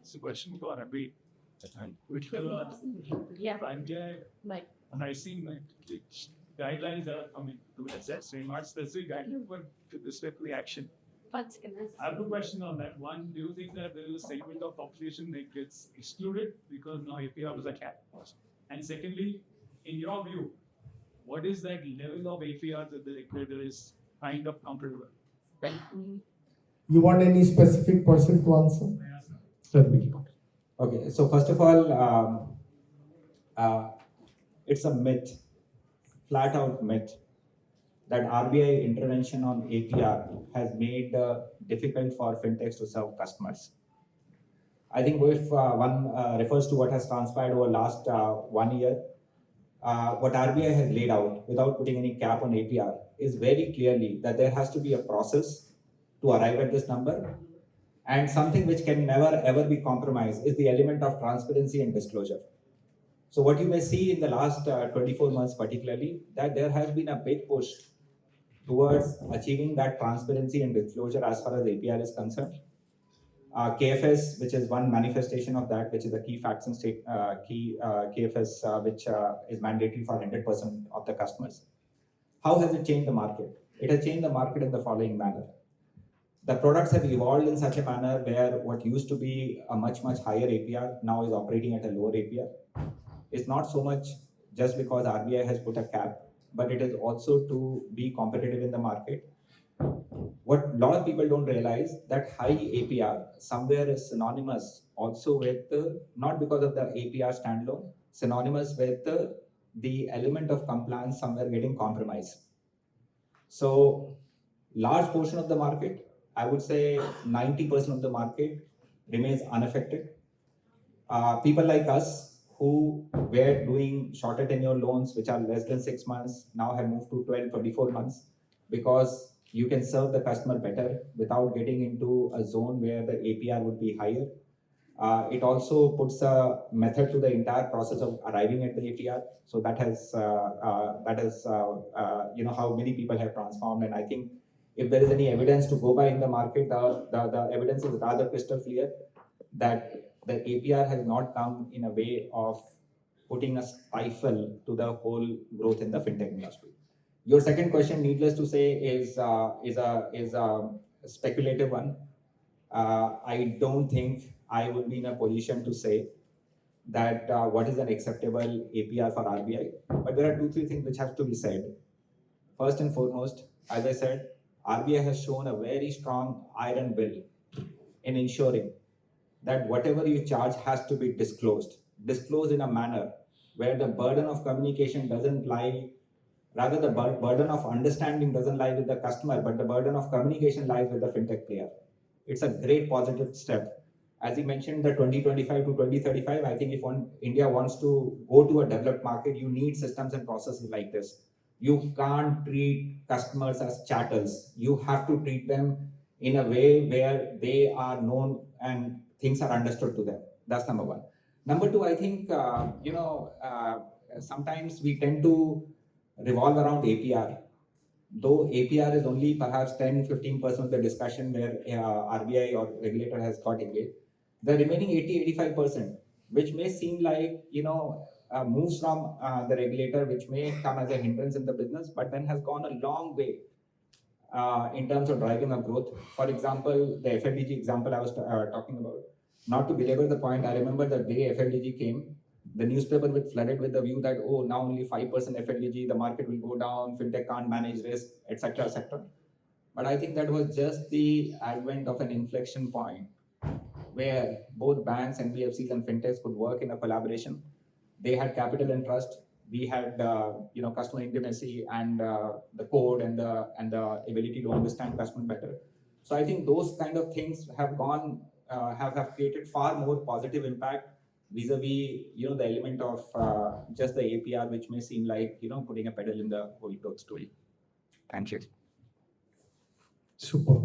It's a question for Ranvir. Which RBI and I see guidelines are coming to assess, not specific guidelines, but specifically action. I have two questions on that. One, do you think that there is a segment of population that gets excluded because now APR was a cap? And secondly, in your view, what is that level of APR that the regulator is kind of comfortable? You want any specific person to answer? Certainly. Okay, so first of all, it's a myth, flat out myth, that RBI intervention on APR has made difficult for fintechs to serve customers. I think if one refers to what has transpired over last 1 year, what RBI has laid out without putting any cap on APR is very clearly that there has to be a process to arrive at this number. And something which can never ever be compromised is the element of transparency and disclosure. So what you may see in the last 24 months particularly, that there has been a big push towards achieving that transparency and disclosure as far as APR is concerned. KFS, which is one manifestation of that, which is a key facts and state key KFS, which is mandatory for 100% of the customers. How has it changed the market? It has changed the market in the following manner. The products have evolved in such a manner where what used to be a much higher APR now is operating at a lower APR. It's not so much just because RBI has put a cap, but it is also to be competitive in the market. What a lot of people don't realize, that high APR somewhere is synonymous also with not because of the APR standalone, synonymous with the element of compliance somewhere getting compromised. So large portion of the market, I would say 90% of the market remains unaffected. People like us who were doing shorter tenure loans, which are less than 6 months, now have moved to 12, 24 months, because you can serve the customer better without getting into a zone where the APR would be higher. It also puts a method to the entire process of arriving at the APR. So that is how many people have transformed. And I think if there is any evidence to go by in the market, the evidence is rather crystal clear that the APR has not come in a way of putting a stifle to the whole growth in the fintech industry. Your second question, needless to say, is a speculative one. I don't think I would be in a position to say that what is an acceptable APR for RBI. But there are 2-3 things which have to be said. First and foremost, as I said, RBI has shown a very strong iron will in ensuring that whatever you charge has to be disclosed in a manner where the burden of communication doesn't lie, rather the burden of understanding doesn't lie with the customer, but the burden of communication lies with the fintech player. It's a great positive step. As you mentioned, the 2025 to 2035, I think if India wants to go to a developed market, you need systems and processes like this. You can't treat customers as chattels. You have to treat them in a way where they are known and things are understood to them. That's number one. Number two, I think, sometimes we tend to revolve around APR. Though APR is only perhaps 10-15% of the discussion where RBI or regulator has got engaged, the remaining 80-85%, which may seem like, moves from the regulator, which may come as a hindrance in the business, but then has gone a long way in terms of driving up growth. For example, the FLDG example I was talking about. Not to belabor the point, I remember the day FLDG came, the newspaper was flooded with the view that, oh, now only 5% FLDG, the market will go down, fintech can't manage risk, etc., etc. But I think that was just the advent of an inflection point where both banks, NBFCs, and fintechs could work in a collaboration. They had capital and trust. We had customer intimacy and the code and the ability to understand customer better. So I think those kind of things have gone have created far more positive impact vis-a-vis the element of just the APR, which may seem like putting a pedal in the whole growth story. Thank you. Super.